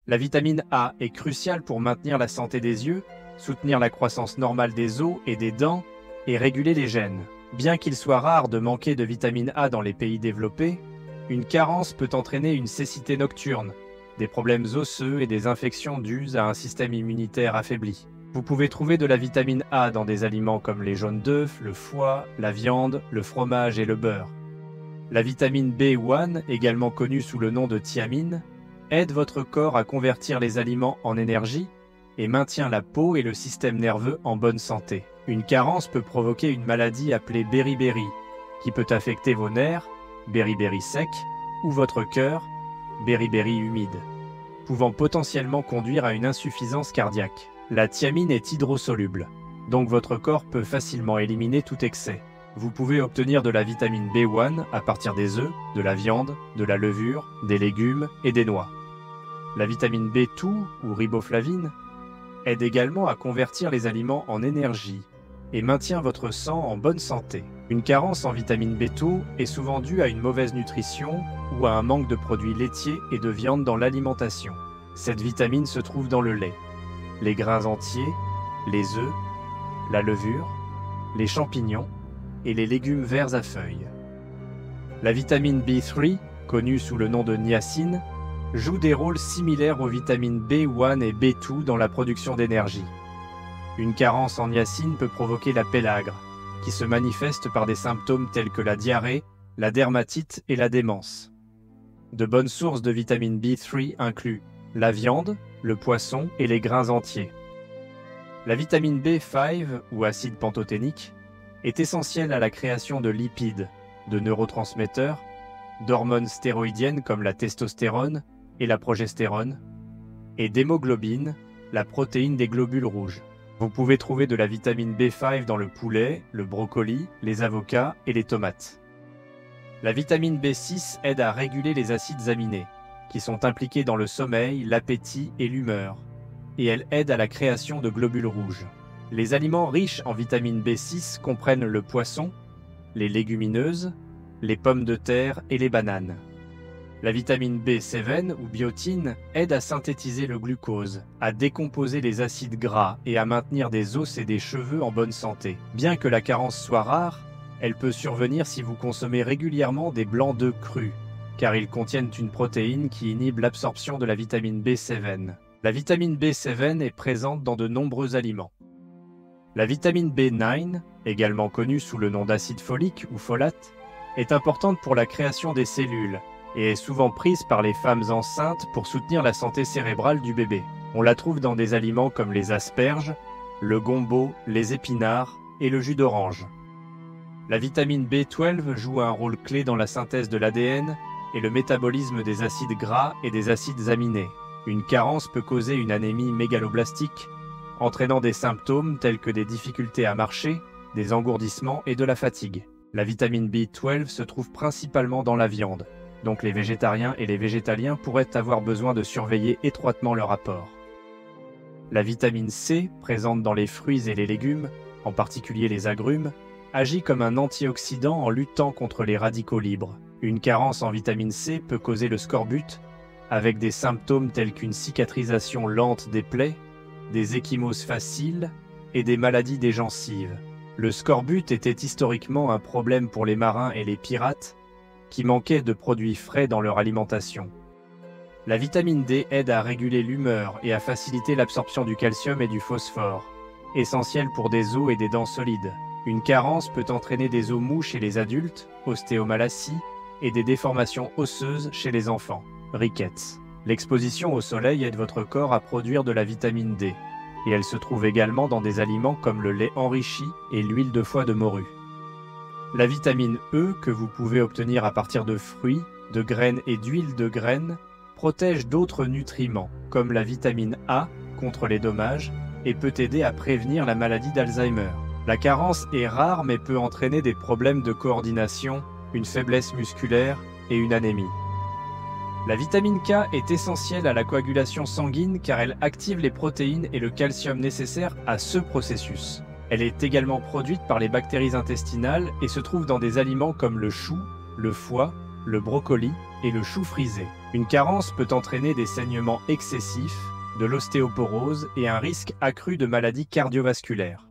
La vitamine A est cruciale pour maintenir la santé des yeux, soutenir la croissance normale des os et des dents, et réguler les gènes. Bien qu'il soit rare de manquer de vitamine A dans les pays développés, une carence peut entraîner une cécité nocturne, des problèmes osseux et des infections dues à un système immunitaire affaibli. Vous pouvez trouver de la vitamine A dans des aliments comme les jaunes d'œufs, le foie, la viande, le fromage et le beurre. La vitamine B1, également connue sous le nom de thiamine, aide votre corps à convertir les aliments en énergie et maintient la peau et le système nerveux en bonne santé. Une carence peut provoquer une maladie appelée beriberi, qui peut affecter vos nerfs, beriberi sec, ou votre cœur, beriberi humide, pouvant potentiellement conduire à une insuffisance cardiaque. La thiamine est hydrosoluble, donc votre corps peut facilement éliminer tout excès. Vous pouvez obtenir de la vitamine B1 à partir des œufs, de la viande, de la levure, des légumes et des noix. La vitamine B2 ou riboflavine aide également à convertir les aliments en énergie et maintient votre sang en bonne santé. Une carence en vitamine B2 est souvent due à une mauvaise nutrition ou à un manque de produits laitiers et de viande dans l'alimentation. Cette vitamine se trouve dans le lait, les grains entiers, les œufs, la levure, les champignons et les légumes verts à feuilles. La vitamine B3, connue sous le nom de niacine, joue des rôles similaires aux vitamines B1 et B2 dans la production d'énergie. Une carence en niacine peut provoquer la pélagre, qui se manifeste par des symptômes tels que la diarrhée, la dermatite et la démence. De bonnes sources de vitamine B3 incluent la viande, le poisson et les grains entiers. La vitamine B5 ou acide pantothénique est essentielle à la création de lipides, de neurotransmetteurs, d'hormones stéroïdiennes comme la testostérone et la progestérone, et d'hémoglobine, la protéine des globules rouges. Vous pouvez trouver de la vitamine B5 dans le poulet, le brocoli, les avocats et les tomates. La vitamine B6 aide à réguler les acides aminés, qui sont impliqués dans le sommeil, l'appétit et l'humeur, et elle aide à la création de globules rouges. Les aliments riches en vitamine B6 comprennent le poisson, les légumineuses, les pommes de terre et les bananes. La vitamine B7 ou biotine aide à synthétiser le glucose, à décomposer les acides gras et à maintenir des os et des cheveux en bonne santé. Bien que la carence soit rare, elle peut survenir si vous consommez régulièrement des blancs d'œufs crus, car ils contiennent une protéine qui inhibe l'absorption de la vitamine B7. La vitamine B7 est présente dans de nombreux aliments. La vitamine B9, également connue sous le nom d'acide folique ou folate, est importante pour la création des cellules et est souvent prise par les femmes enceintes pour soutenir la santé cérébrale du bébé. On la trouve dans des aliments comme les asperges, le gombo, les épinards et le jus d'orange. La vitamine B12 joue un rôle clé dans la synthèse de l'ADN et le métabolisme des acides gras et des acides aminés. Une carence peut causer une anémie mégaloblastique, entraînant des symptômes tels que des difficultés à marcher, des engourdissements et de la fatigue. La vitamine B12 se trouve principalement dans la viande, donc les végétariens et les végétaliens pourraient avoir besoin de surveiller étroitement leur apport. La vitamine C, présente dans les fruits et les légumes, en particulier les agrumes, agit comme un antioxydant en luttant contre les radicaux libres. Une carence en vitamine C peut causer le scorbut, avec des symptômes tels qu'une cicatrisation lente des plaies, des ecchymoses faciles et des maladies des gencives. Le scorbut était historiquement un problème pour les marins et les pirates, qui manquaient de produits frais dans leur alimentation. La vitamine D aide à réguler l'humeur et à faciliter l'absorption du calcium et du phosphore, essentiels pour des os et des dents solides. Une carence peut entraîner des os mous chez les adultes, ostéomalacie, et des déformations osseuses chez les enfants, rickets. L'exposition au soleil aide votre corps à produire de la vitamine D, et elle se trouve également dans des aliments comme le lait enrichi et l'huile de foie de morue. La vitamine E, que vous pouvez obtenir à partir de fruits, de graines et d'huile de graines, protège d'autres nutriments, comme la vitamine A, contre les dommages, et peut aider à prévenir la maladie d'Alzheimer. La carence est rare mais peut entraîner des problèmes de coordination, une faiblesse musculaire et une anémie. La vitamine K est essentielle à la coagulation sanguine car elle active les protéines et le calcium nécessaires à ce processus. Elle est également produite par les bactéries intestinales et se trouve dans des aliments comme le chou, le foie, le brocoli et le chou frisé. Une carence peut entraîner des saignements excessifs, de l'ostéoporose et un risque accru de maladies cardiovasculaires.